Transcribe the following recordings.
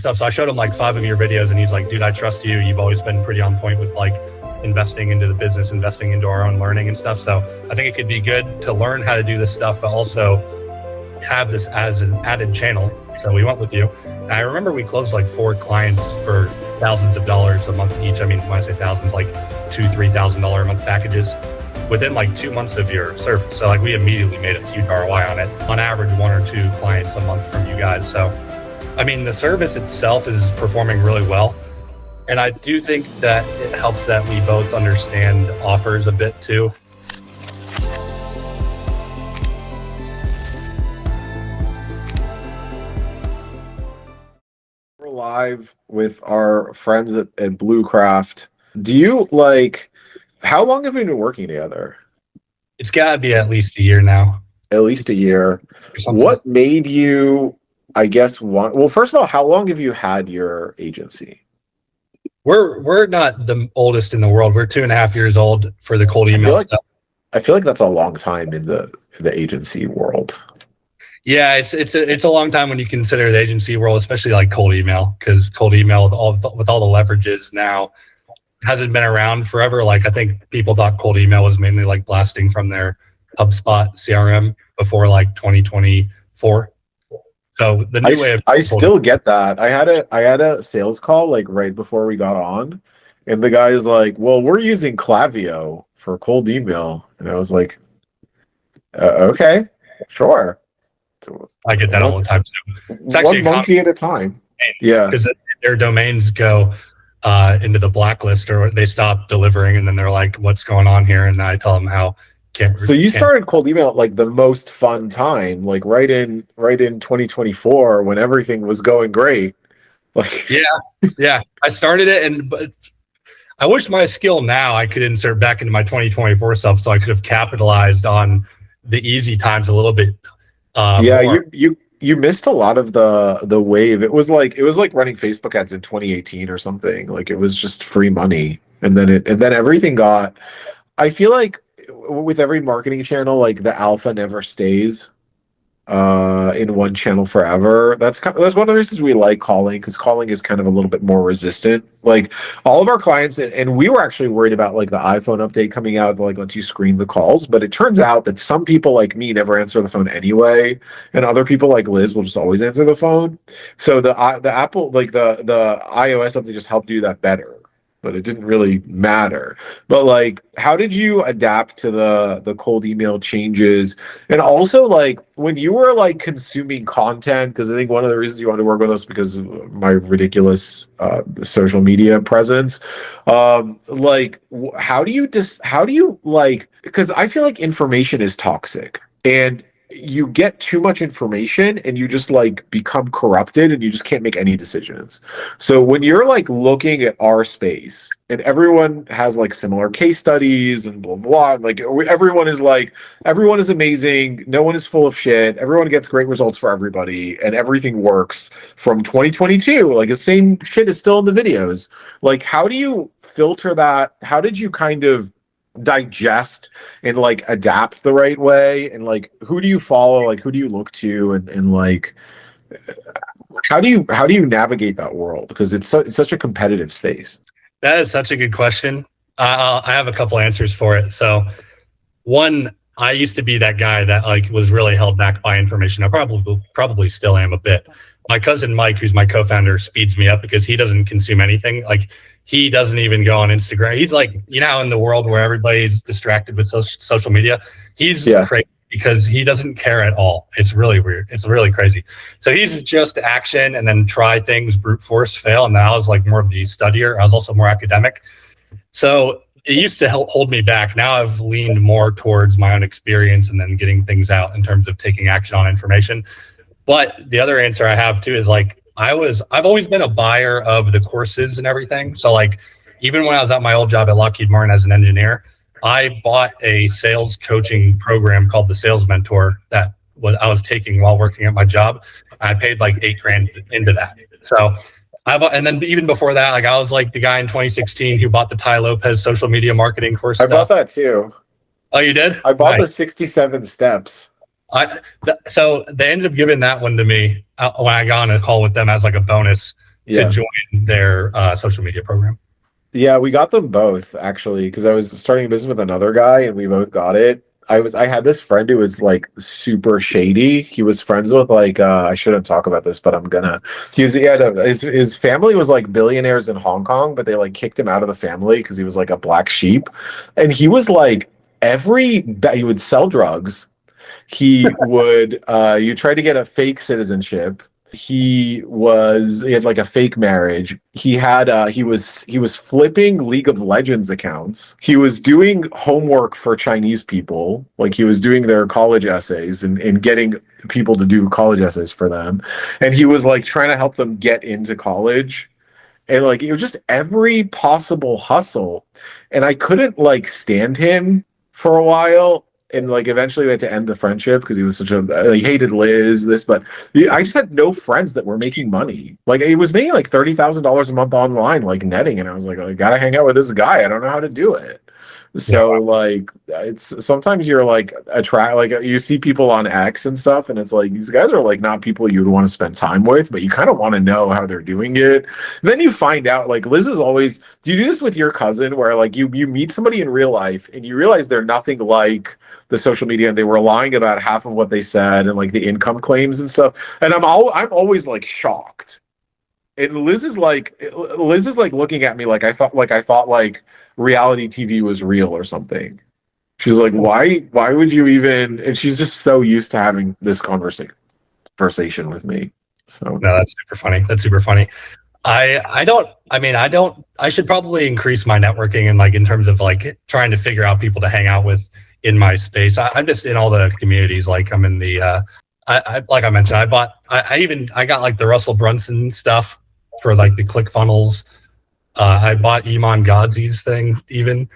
stuff. So I showed him like 5 of your videos and he's like, dude, I trust you. You've always been pretty on point with like investing into the business, investing into our own learning and stuff. So I think it could be good to learn how to do this stuff, but also have this as an added channel. So we went with you. And I remember we closed like 4 clients for thousands of dollars a month each. I mean, when I say thousands, like $2,000-$3,000 a month packages within like 2 months of your service. So like we immediately made a huge ROI on it. On average, 1 or 2 clients a month from you guys. So, I mean, the service itself is performing really well. And I do think that it helps that we both understand offers a bit too. We're live with our friends at Bluecraft. Do you how long have we been working together? It's got to be at least a year now. At least a year. What made you, I guess, well, first of all, how long have you had your agency? We're not the oldest in the world. We're 2.5 years old for the cold email stuff. I feel like that's a long time in the agency world. Yeah, it's a long time when you consider the agency world, especially like cold email, because cold email with all the leverages now hasn't been around forever. Like I think people thought cold email was mainly like blasting from their HubSpot CRM before like 2024. So the new way of I still get that. I had a sales call like right before we got on, and the guy is like, "Well, we're using Klaviyo for cold email," and I was like, "Okay, sure." I get that all the time too. It's one monkey at a time. Yeah, because their domains go into the blacklist or they stop delivering, and then they're like, "What's going on here?" And I tell them how. So you started cold email at like the most fun time, like right in 2024 when everything was going great. Like yeah. I started it, but I wish my skill now I could insert back into my 2024 self, so I could have capitalized on the easy times a little bit. More. You missed a lot of the wave. It was like running Facebook ads in 2018 or something. Like it was just free money, and then everything got. I feel like with every marketing channel, like the alpha never stays in one channel forever. That's one of the reasons we like calling, because calling is kind of a little bit more resistant. Like all of our clients, and we were actually worried about like the iPhone update coming out that like lets you screen the calls, but it turns out that some people like me never answer the phone anyway, and other people like Liz will just always answer the phone. So the Apple, like the iOS update just helped do that better. But it didn't really matter. But like, how did you adapt to the cold email changes? And also like when you were like consuming content, because I think one of the reasons you wanted to work with us because of my ridiculous social media presence. Like how do you like, because I feel like information is toxic, and you get too much information and you just like become corrupted and you just can't make any decisions. So when you're like looking at our space and everyone has like similar case studies and blah, blah, and like everyone is amazing. No one is full of shit. Everyone gets great results for everybody and everything works from 2022. Like the same shit is still in the videos. Like, how do you filter that? How did you kind of digest and like adapt the right way, and like who do you follow, like who do you look to, and like how do you navigate that world, because it's such a competitive space? That is such a good question. I have a couple answers for it. So one, I used to be that guy that like was really held back by information. I probably still am a bit. My cousin Mike, who's my co-founder, speeds me up because he doesn't consume anything. Like he doesn't even go on Instagram. He's like, in the world where everybody's distracted with social media, he's crazy because he doesn't care at all. It's really weird. It's really crazy. So he's just action and then try things, brute force, fail. And then I was like more of the studier. I was also more academic. So it used to hold me back. Now I've leaned more towards my own experience and then getting things out in terms of taking action on information. But the other answer I have too is like, I've always been a buyer of the courses and everything. So like, even when I was at my old job at Lockheed Martin as an engineer, I bought a sales coaching program called the Sales Mentor that I was taking while working at my job. I paid like $8,000 into that. So and then even before that, like I was like the guy in 2016 who bought the Ty Lopez social media marketing course. I bought that too. Oh, you did? I bought the 67 steps. So they ended up giving that one to me when I got on a call with them as like a bonus. to Yeah. join their social media program. Yeah, we got them both actually because I was starting a business with another guy and we both got it. I had this friend who was like super shady. He was friends with like I shouldn't talk about this, but I'm gonna. His family was like billionaires in Hong Kong, but they like kicked him out of the family because he was like a black sheep. And he was like he would sell drugs. He would you try to get a fake citizenship. He had like a fake marriage. He was flipping League of Legends accounts. He was doing homework for Chinese people, like he was doing their college essays and getting people to do college essays for them. And he was like trying to help them get into college. And like it was just every possible hustle. And I couldn't like stand him for a while. And like eventually we had to end the friendship because he was such a he hated Liz, this, but I just had no friends that were making money. Like he was making like $30,000 a month online, like netting, and I was like, I gotta hang out with this guy. I don't know how to do it. Yeah, So like it's sometimes you're like attract like you see people on X and stuff, and it's like these guys are like not people you'd want to spend time with, but you kind of want to know how they're doing it. Then you find out like Liz is always. Do you do this with your cousin where like you meet somebody in real life and you realize they're nothing like the social media and they were lying about half of what they said and like the income claims and stuff, and I'm always like shocked. And Liz is like looking at me like I thought reality TV was real or something. She's like, why would you even? And she's just so used to having this conversation with me. So no, that's super funny. That's super funny. I don't. I mean, I don't. I should probably increase my networking and like in terms of like trying to figure out people to hang out with in my space. I'm just in all the communities. Like I'm in the. I like I mentioned. I got like the Russell Brunson stuff for like the ClickFunnels. I bought Iman Gadzhi's thing, even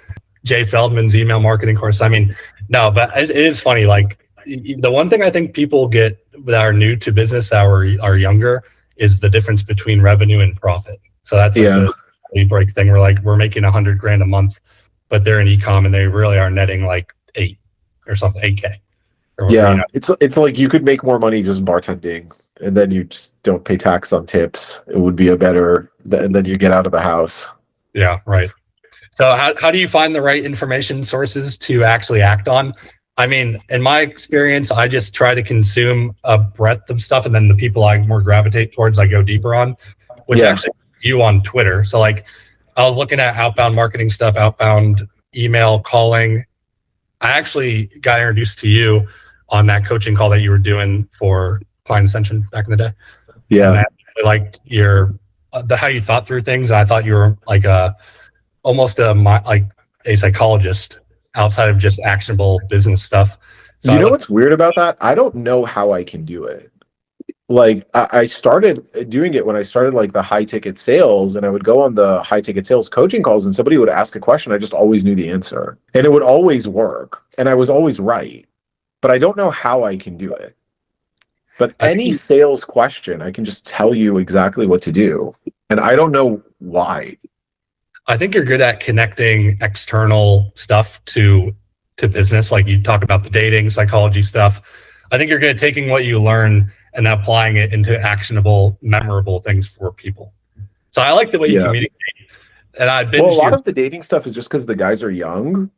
Jay Feldman's email marketing course. I mean, no, but it is funny. Like the one thing I think people get that are new to business that are younger is the difference between revenue and profit. So that's like yeah, the break thing. We're making $100,000 a month, but they're in ecom and they really are netting like 8 or something, 8K. Or, yeah. It's like you could make more money just bartending, and then you just don't pay tax on tips. It would be and then you get out of the house. Yeah, right. So how do you find the right information sources to actually act on? I mean, in my experience, I just try to consume a breadth of stuff, and then the people I more gravitate towards, I go deeper on, which Yeah, actually you on Twitter. So like, I was looking at outbound marketing stuff, outbound email calling. I actually got introduced to you on that coaching call that you were doing for Client Ascension back in the day, and yeah. I really liked your the how you thought through things. I thought you were like almost like a psychologist outside of just actionable business stuff. So You I know looked, what's weird about that? I don't know how I can do it. Like I started doing it when I started like the high ticket sales, and I would go on the high ticket sales coaching calls and somebody would ask a question. I just always knew the answer and it would always work and I was always right, but I don't know how I can do it. But I any think sales question, I can just tell you exactly what to do. And I don't know why. I think you're good at connecting external stuff to business. Like you talk about the dating psychology stuff. I think you're good at taking what you learn and applying it into actionable, memorable things for people. So I like the way you Yeah. communicate. And I Well, a binged lot your of the dating stuff is just because the guys are young.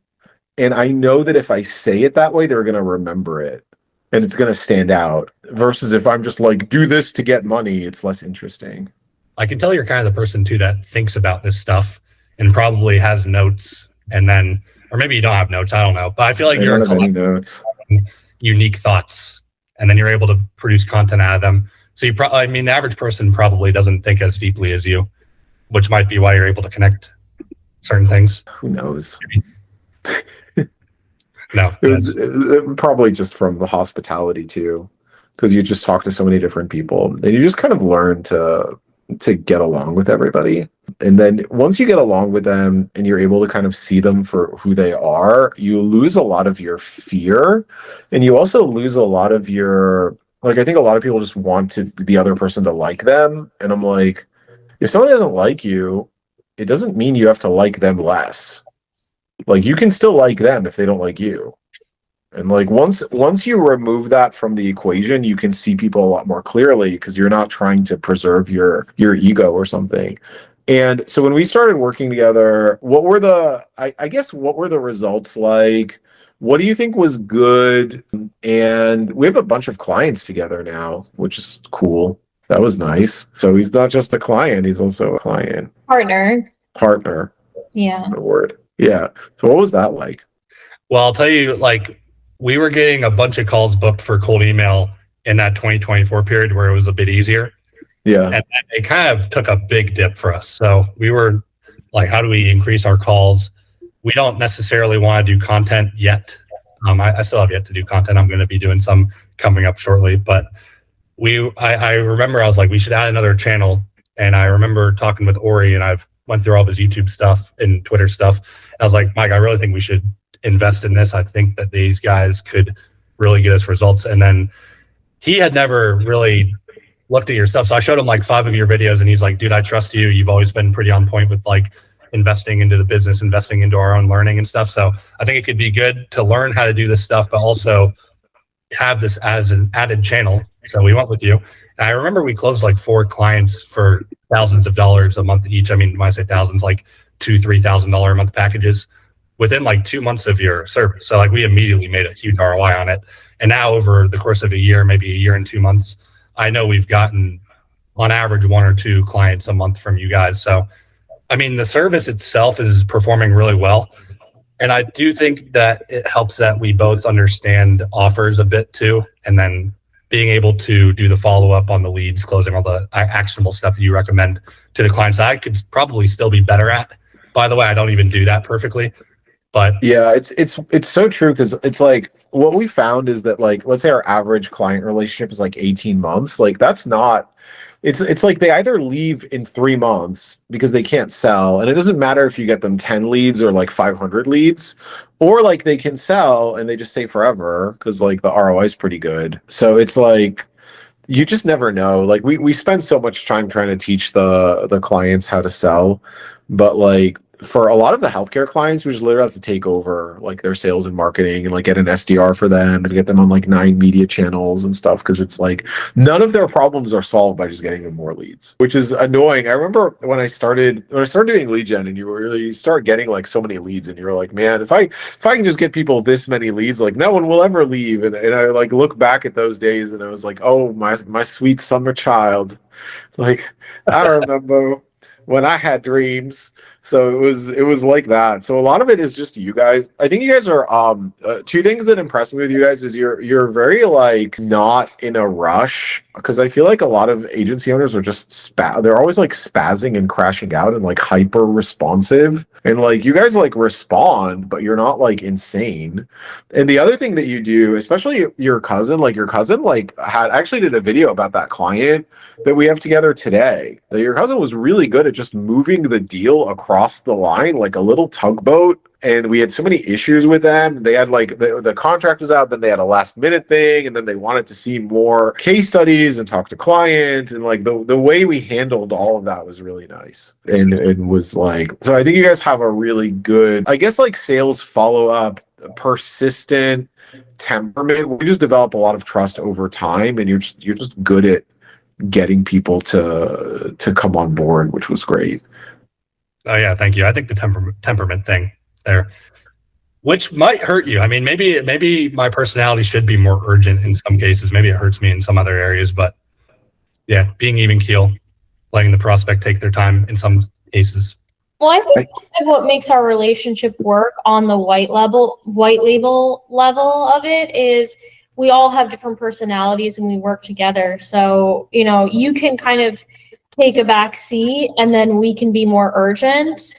And I know that if I say it that way, they're going to remember it and it's going to stand out. Versus if I'm just like, do this to get money, it's less interesting. I can tell you're kind of the person too that thinks about this stuff and probably has notes and then or maybe you don't have notes, I don't know. But I feel like I you're don't a have any collector notes. of unique thoughts and then you're able to produce content out of them. So I mean the average person probably doesn't think as deeply as you, which might be why you're able to connect certain things. Who knows? No, It was probably just from the hospitality too, because you just talk to so many different people and you just kind of learn to get along with everybody. And then once you get along with them and you're able to kind of see them for who they are, you lose a lot of your fear and you also lose a lot of your like I think a lot of people just want the other person to like them. And I'm like, if someone doesn't like you, it doesn't mean you have to like them less. Like you can still like them if they don't like you. And like once you remove that from the equation, you can see people a lot more clearly because you're not trying to preserve your ego or something. And so when we started working together, what were I guess what were the results like? What do you think was good? And we have a bunch of clients together now, which is cool. That was nice. So he's not just a client, he's also a client. Partner. Yeah. That's the word. Yeah. So what was that like? Well, I'll tell you, like, we were getting a bunch of calls booked for cold email in that 2024 period where it was a bit easier. Yeah. And it kind of took a big dip for us. So we were like, how do we increase our calls? We don't necessarily want to do content yet. I still have yet to do content. I'm going to be doing some coming up shortly. But I remember I was like, we should add another channel. And I remember talking with Ori, and I've went through all of his YouTube stuff and Twitter stuff. And I was like, Mike, I really think we should invest in this. I think that these guys could really get us results. And then he had never really looked at your stuff. So I showed him like 5 of your videos, and he's like, dude, I trust you. You've always been pretty on point with like investing into the business, investing into our own learning and stuff. So I think it could be good to learn how to do this stuff, but also have this as an added channel. So we went with you. And I remember we closed like 4 clients for thousands of dollars a month each. I mean, when I say thousands, like $2,000-$3,000 a month packages within like 2 months of your service. So like we immediately made a huge ROI on it. And now over the course of a year, maybe a year and 2 months, I know we've gotten on average 1 or 2 clients a month from you guys. So, I mean, the service itself is performing really well. And I do think that it helps that we both understand offers a bit too. And then being able to do the follow-up on the leads, closing all the actionable stuff that you recommend to the clients that I could probably still be better at. By the way, I don't even do that perfectly. But yeah, it's so true, because it's like what we found is that, like, let's say our average client relationship is like 18 months. Like that's not, it's like they either leave in 3 months because they can't sell, and it doesn't matter if you get them 10 leads or like 500 leads, or like they can sell and they just stay forever because like the ROI is pretty good. So it's like you just never know. Like we spend so much time trying to teach the clients how to sell, but like for a lot of the healthcare clients, we just literally have to take over like their sales and marketing and like get an SDR for them and get them on like 9 media channels and stuff, because it's like none of their problems are solved by just getting them more leads, which is annoying. I remember when I started doing lead gen, and you start getting like so many leads, and you're like, man, if I can just get people this many leads, like no one will ever leave. And I like look back at those days, and I was like, oh my sweet summer child. Like I remember when I had dreams. So it was like that. So a lot of it is just you guys. I think you guys are 2 things that impress me with you guys is you're very like not in a rush, because I feel like a lot of agency owners are just they're always like spazzing and crashing out and like hyper responsive, and like you guys like respond, but you're not like insane. And the other thing that you do, especially your cousin like had actually did a video about that client that we have together today, that your cousin was really good at just moving the deal across the line like a little tugboat. And we had so many issues with them. They had like the contract was out, then they had a last minute thing, and then they wanted to see more case studies and talk to clients, and like the way we handled all of that was really nice. And it was like, so I think you guys have a really good, I guess, like sales follow-up, persistent temperament. We just develop a lot of trust over time, and you're just good at getting people to come on board, which was great. oh yeah, thank you. I think the temperament thing there, which might hurt you. I mean, maybe my personality should be more urgent in some cases. Maybe it hurts me in some other areas, but yeah, being even keel, letting the prospect take their time in some cases. Well, I think what makes our relationship work on the white label level of it is we all have different personalities and we work together. So, you know, you can kind of take a back seat and then we can be more urgent,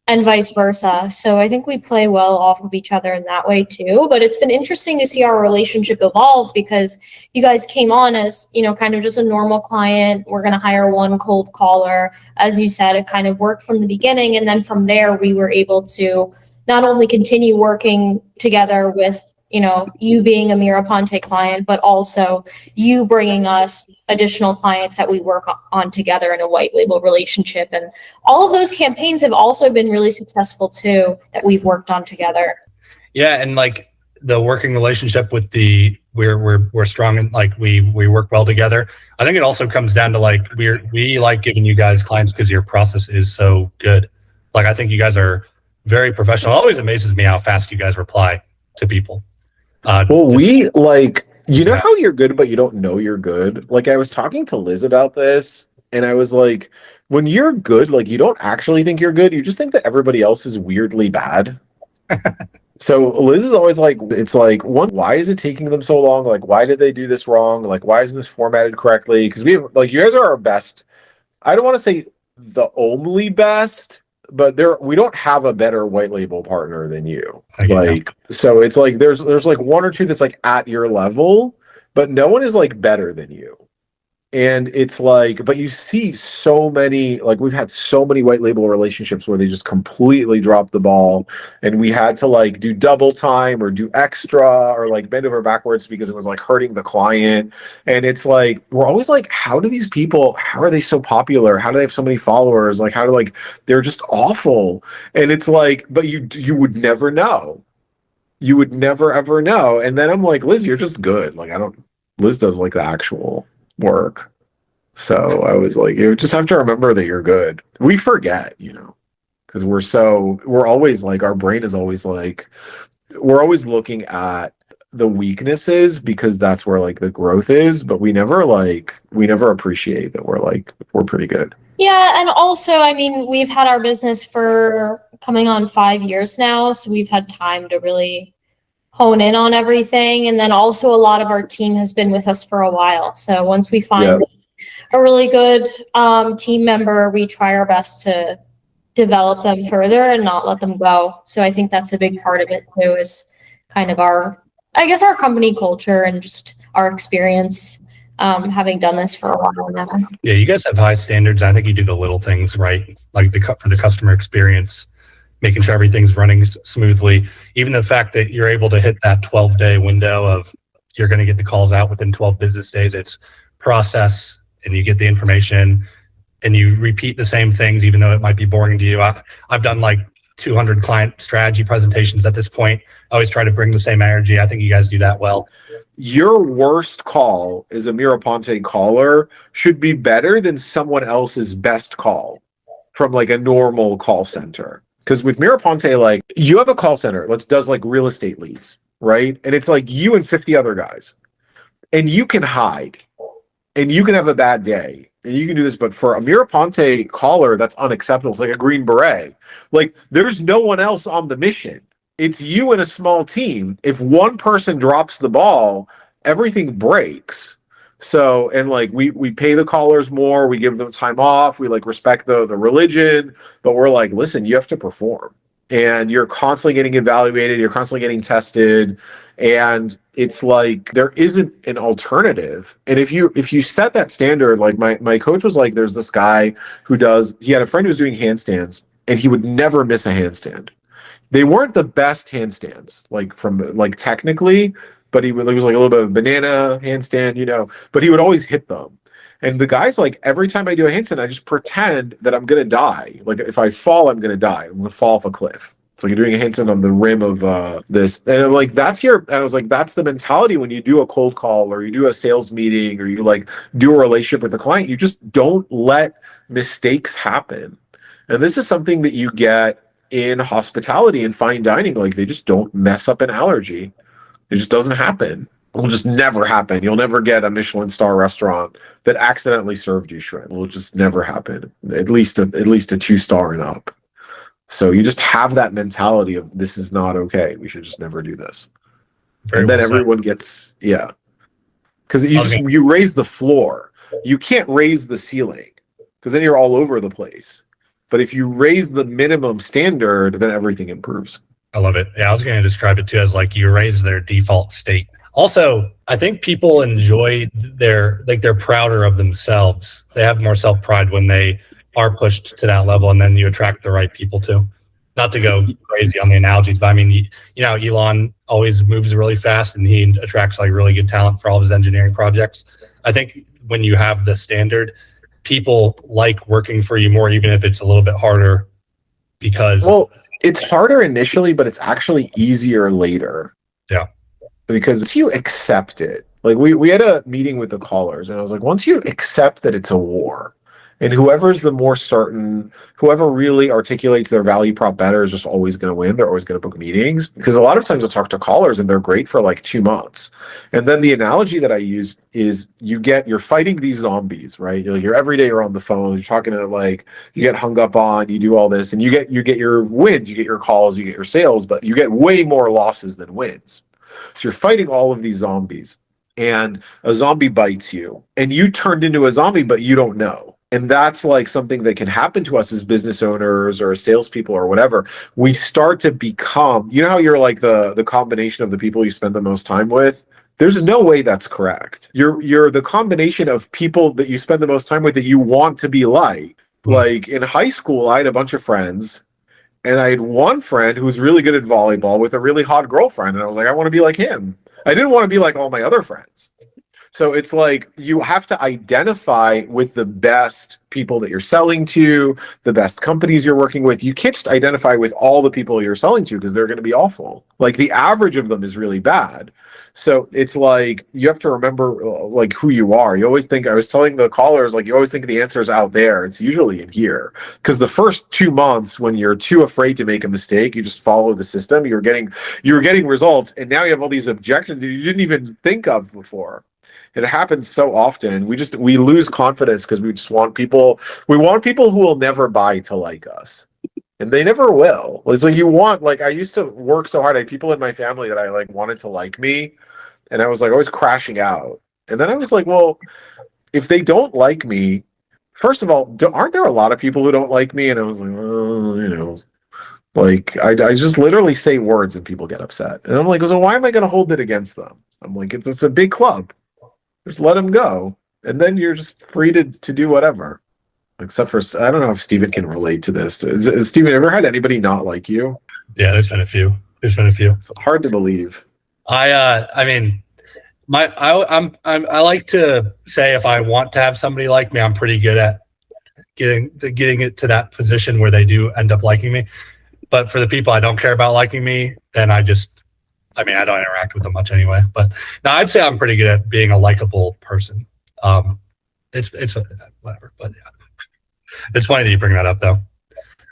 and vice versa. So I think we play well off of each other in that way too. But it's been interesting to see our relationship evolve, because you guys came on as, you know, kind of just a normal client. We're going to hire one cold caller. As you said, it kind of worked from the beginning. And then from there, we were able to not only continue working together with, you know, you being a Mirraponte client, but also you bringing us additional clients that we work on together in a white label relationship. And all of those campaigns have also been really successful too, that we've worked on together. Yeah. And like the working relationship with we're strong and like we work well together. I think it also comes down to like we like giving you guys clients because your process is so good. Like I think you guys are very professional. It always amazes me how fast you guys reply to people. Well, we like, you know how you're good, but you don't know you're good. Like I was talking to Liz about this, and I was like, when you're good, like you don't actually think you're good. You just think that everybody else is weirdly bad. So Liz is always like, it's like, one, why is it taking them so long? Like, why did they do this wrong? Like, why isn't this formatted correctly? Because we have, like, you guys are our best. I don't want to say the only best, but we don't have a better white label partner than you. Like, so it's like there's like one or two that's like at your level, but no one is like better than you. And it's like, but you see so many, like we've had so many white label relationships where they just completely dropped the ball, and we had to like do double time or do extra or like bend over backwards because it was like hurting the client. And it's like, we're always like, how do these people, how are they so popular? How do they have so many followers? Like, how do like, they're just awful. And it's like, but you would never know. You would never ever know. And then I'm like, Liz, you're just good. Like, Liz does like the actual work. So I was like, you just have to remember that you're good. We forget, because we're always like, our brain is always like, we're always looking at the weaknesses because that's where like the growth is, but we never appreciate that we're pretty good. Yeah, and also, I mean, we've had our business for coming on 5 years now, so we've had time to really hone in on everything. And then also a lot of our team has been with us for a while. So once we find a really good team member, we try our best to develop them further and not let them go. So I think that's a big part of it too, is kind of our company culture and just our experience having done this for a while now. Yeah, you guys have high standards. I think you do the little things right, like for the customer experience, making sure everything's running smoothly. Even the fact that you're able to hit that 12-day window of you're going to get the calls out within 12 business days, it's process and you get the information and you repeat the same things, even though it might be boring to you. I've done like 200 client strategy presentations at this point. I always try to bring the same energy. I think you guys do that well. Your worst call as a Mirraponte caller should be better than someone else's best call from like a normal call center. Because with Mirraponte, like you have a call center that does like real estate leads, right? And it's like you and 50 other guys, and you can hide, and you can have a bad day, and you can do this. But for a Mirraponte caller, that's unacceptable. It's like a Green Beret. Like there's no one else on the mission. It's you and a small team. If one person drops the ball, everything breaks. So, and like we pay the callers more, we give them time off, we like respect the religion, but we're like, listen, you have to perform. And you're constantly getting evaluated, you're constantly getting tested, and it's like there isn't an alternative. And if you set that standard, like my coach was like, there's this guy he had a friend who was doing handstands, and he would never miss a handstand. They weren't the best handstands, like from like technically, but it was like a little bit of a banana handstand, but he would always hit them. And the guy's like, every time I do a handstand, I just pretend that I'm going to die. Like if I fall, I'm going to die. I'm going to fall off a cliff. It's like you're doing a handstand on the rim of this. And I'm like, I was like, that's the mentality when you do a cold call or you do a sales meeting or you like do a relationship with a client. You just don't let mistakes happen. And this is something that you get in hospitality and fine dining. Like they just don't mess up an allergy. It just doesn't happen. It will just never happen. You'll never get a Michelin star restaurant that accidentally served you shrimp. It will just never happen. At least a 2-star and up. So you just have that mentality of this is not okay. We should just never do this. And then everyone gets because you raise the floor. You can't raise the ceiling because then you're all over the place. But if you raise the minimum standard, then everything improves. I love it. Yeah, I was going to describe it too as like you raise their default state. Also, I think people enjoy they're prouder of themselves. They have more self-pride when they are pushed to that level, and then you attract the right people too. Not to go crazy on the analogies, but I mean, Elon always moves really fast and he attracts like really good talent for all of his engineering projects. I think when you have the standard, people like working for you more, even if it's a little bit harder because... Well, it's harder initially, but it's actually easier later. Yeah. Because if you accept it, like we had a meeting with the callers, and I was like, once you accept that it's a war, and whoever's the more certain, whoever really articulates their value prop better is just always going to win. They're always going to book meetings, because a lot of times I talk to callers and they're great for like 2 months. And then the analogy that I use is you're fighting these zombies, right? You're every day you're on the phone, you're talking to, like, you get hung up on, you do all this, and you get your wins, you get your calls, you get your sales, but you get way more losses than wins. So you're fighting all of these zombies, and a zombie bites you, and you turned into a zombie, but you don't know. And that's like something that can happen to us as business owners or as salespeople or whatever. We start to become, you know how you're like the combination of the people you spend the most time with? There's no way that's correct. You're the combination of people that you spend the most time with that you want to be like. Like in high school, I had a bunch of friends, and I had one friend who was really good at volleyball with a really hot girlfriend, and I was like, I want to be like him. I didn't want to be like all my other friends. So it's like you have to identify with the best people that you're selling to, the best companies you're working with. You can't just identify with all the people you're selling to, because they're going to be awful. Like the average of them is really bad. So it's like you have to remember like who you are. You always think, I was telling the callers, like, you always think the answer is out there. It's usually in here, because the first 2 months when you're too afraid to make a mistake, you just follow the system. You're getting results, and now you have all these objections that you didn't even think of before. It happens so often. We lose confidence because we want people who will never buy to like us. And they never will. It's like I used to work so hard. I had people in my family that I like wanted to like me, and I was like always crashing out. And then I was like, well, if they don't like me, first of all, aren't there a lot of people who don't like me? And I was like, well, like I just literally say words and people get upset. And I'm like, so why am I going to hold it against them? I'm like, it's a big club. Just let them go, and then you're just free to do whatever. Except for, I don't know if Steven can relate to this. Has Steven ever had anybody not like you? Yeah, there's been a few. It's hard to believe. I mean, I like to say if I want to have somebody like me, I'm pretty good at getting it to that position where they do end up liking me. But for the people I don't care about liking me, then I don't interact with them much anyway. But no, I'd say I'm pretty good at being a likable person. It's whatever, but yeah. It's funny that you bring that up, though.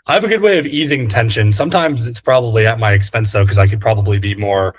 I have a good way of easing tension. Sometimes it's probably at my expense, though, because I could probably be more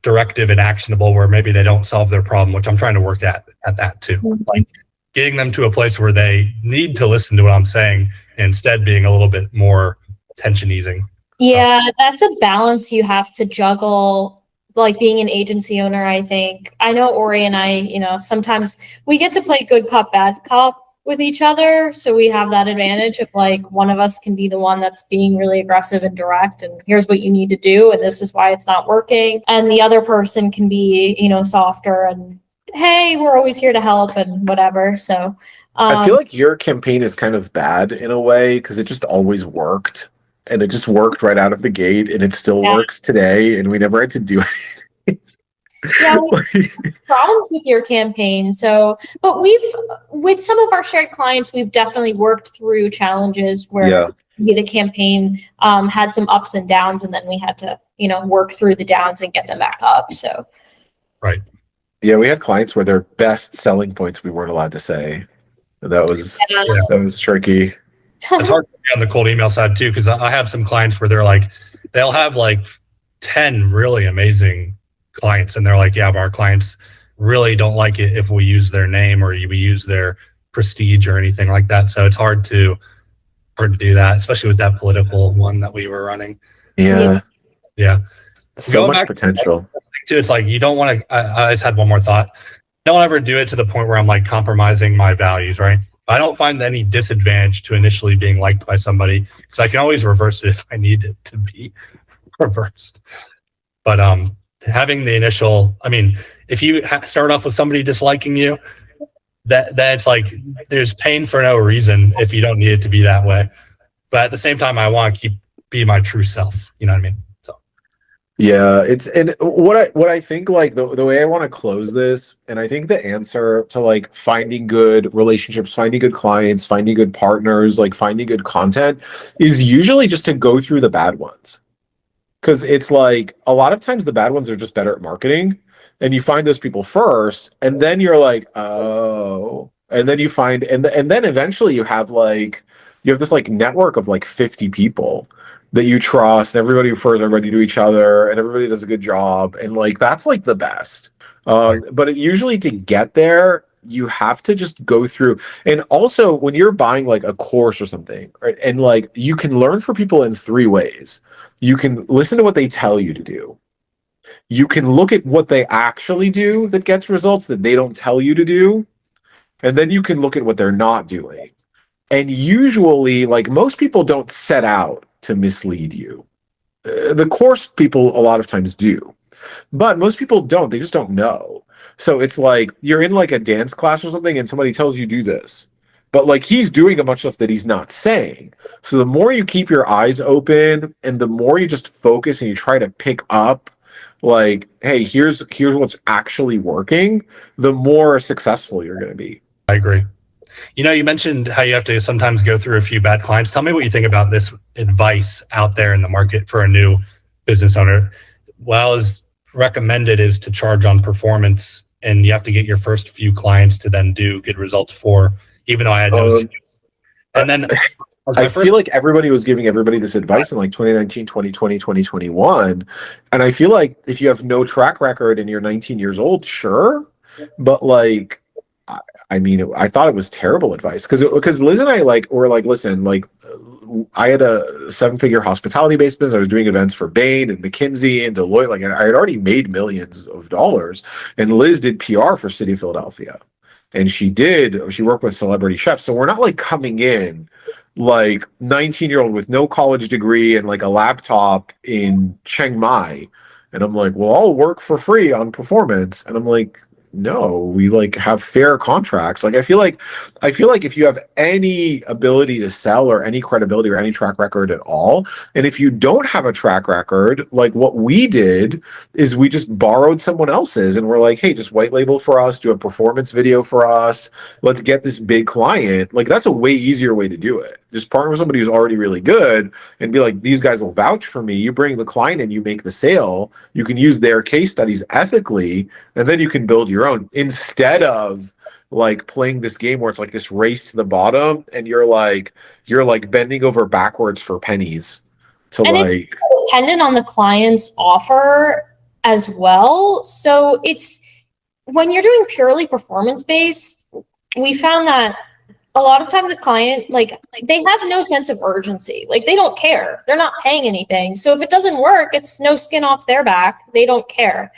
directive and actionable, where maybe they don't solve their problem, which I'm trying to work at that too. Like getting them to a place where they need to listen to what I'm saying, and instead being a little bit more tension easing. Yeah, that's a balance you have to juggle, like being an agency owner, I think. I know Ori and I, sometimes we get to play good cop, bad cop with each other. So we have that advantage of like one of us can be the one that's being really aggressive and direct, and here's what you need to do, and this is why it's not working. And the other person can be, softer and, hey, we're always here to help and whatever. So I feel like your campaign is kind of bad in a way, because it just always worked. And it just worked right out of the gate, and it still works today, and we never had to do anything. Yeah, we have problems with your campaign. But with some of our shared clients, we've definitely worked through challenges where the campaign had some ups and downs, and then we had to, work through the downs and get them back up. So, right. Yeah, we had clients where their best selling points we weren't allowed to say. That was tricky. It's hard to be on the cold email side too, because I have some clients where they'll have like 10 really amazing clients, and they're like, yeah, but our clients really don't like it if we use their name or we use their prestige or anything like that. So it's hard to do that, especially with that political one that we were running. Yeah. So Going much potential. Too, it's like you don't want to. I just had one more thought. Don't ever do it to the point where I'm like compromising my values, right? I don't find any disadvantage to initially being liked by somebody, because I can always reverse it if I need it to be reversed. But having the initial, if you start off with somebody disliking you, that's like there's pain for no reason if you don't need it to be that way. But at the same time, I want to be my true self. You know what I mean? So. Yeah, and what I think, like the way I want to close this, and I think the answer to like finding good relationships, finding good clients, finding good partners, like finding good content, is usually just to go through the bad ones. Because it's like a lot of times the bad ones are just better at marketing, and you find those people first, and then you're like, oh, and then you find, and then eventually you have this like network of like 50 people that you trust, and everybody refers everybody to each other, and everybody does a good job, and like that's like the best. But usually to get there, you have to just go through. And also, when you're buying like a course or something, right, and like you can learn from people in three ways. You can listen to what they tell you to do. You can look at what they actually do that gets results that they don't tell you to do. And then you can look at what they're not doing. And usually, like most people don't set out to mislead you. The course people a lot of times do, but most people don't. They just don't know. So it's like you're in like a dance class or something, and somebody tells you do this, but like he's doing a bunch of stuff that he's not saying. So the more you keep your eyes open, and the more you just focus and you try to pick up, like, hey, here's what's actually working, the more successful you're going to be. I agree. You know, you mentioned how you have to sometimes go through a few bad clients. Tell me what you think about this advice out there in the market for a new business owner. Well, as recommended is to charge on performance, and you have to get your first few clients to then do good results for, even though I had no and then I feel like everybody was giving everybody this advice in like 2019, 2020, 2021. And I feel like if you have no track record and you're 19 years old, sure. But like, I mean, I thought it was terrible advice because Liz and I were like, listen, like I had a 7-figure hospitality based business. I was doing events for Bain and McKinsey and Deloitte. Like I had already made millions of dollars, and Liz did PR for City of Philadelphia, and she worked with celebrity chefs. So we're not like coming in like 19-year-old with no college degree and like a laptop in Chiang Mai. And I'm like, well, I'll work for free on performance. And I'm like, no, we like have fair contracts. Like I feel like if you have any ability to sell or any credibility or any track record at all, and if you don't have a track record, like what we did is we just borrowed someone else's and we're like, hey, just white label for us, do a performance video for us, let's get this big client. Like that's a way easier way to do it. Just partner with somebody who's already really good and be like, these guys will vouch for me. You bring the client in, you make the sale, you can use their case studies ethically, and then you can build your own instead of like playing this game where it's like this race to the bottom and you're like bending over backwards for pennies to and like it's dependent on the client's offer as well. So it's when you're doing purely performance based, we found that a lot of time the client, like they have no sense of urgency. Like they don't care. They're not paying anything. So if it doesn't work, it's no skin off their back. They don't care.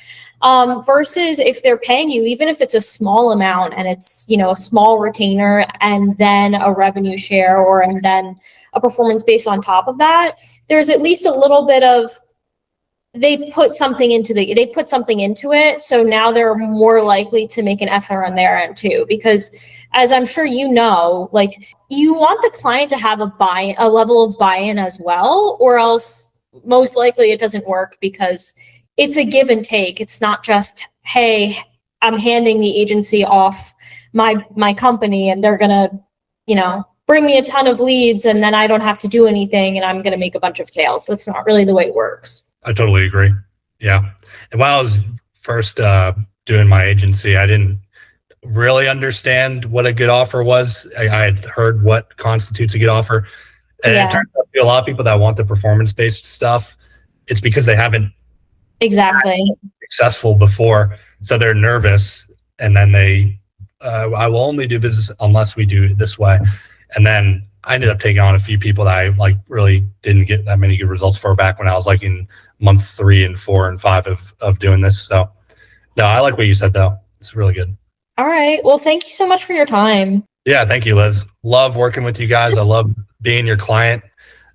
Versus if they're paying you, even if it's a small amount and it's, you know, a small retainer and then a revenue share and then a performance based on top of that, there's at least a little bit of, they put something into it. So now they're more likely to make an effort on their end too, because as I'm sure you know, like you want the client to have a level of buy-in as well, or else most likely it doesn't work because it's a give and take. It's not just, hey, I'm handing the agency off my company and they're gonna, you know, bring me a ton of leads and then I don't have to do anything and I'm gonna make a bunch of sales. That's not really the way it works. I totally agree. Yeah. And while I was first doing my agency, I didn't really understand what a good offer was. I had heard what constitutes a good offer. And it turns out to a lot of people that want the performance-based stuff, it's because they haven't exactly been successful before. So they're nervous. And then I will only do business unless we do it this way. And then I ended up taking on a few people that I like really didn't get that many good results for back when I was like in month 3 and 4 and 5 of doing this. So no, I like what you said though. It's really good. All right. Well, thank you so much for your time. Yeah. Thank you, Liz. Love working with you guys. I love being your client.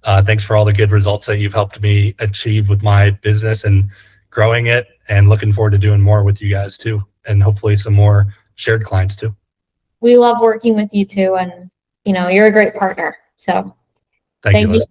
Thanks for all the good results that you've helped me achieve with my business and growing it, and looking forward to doing more with you guys too. And hopefully some more shared clients too. We love working with you too. And you know, you're a great partner. So thank you, Liz.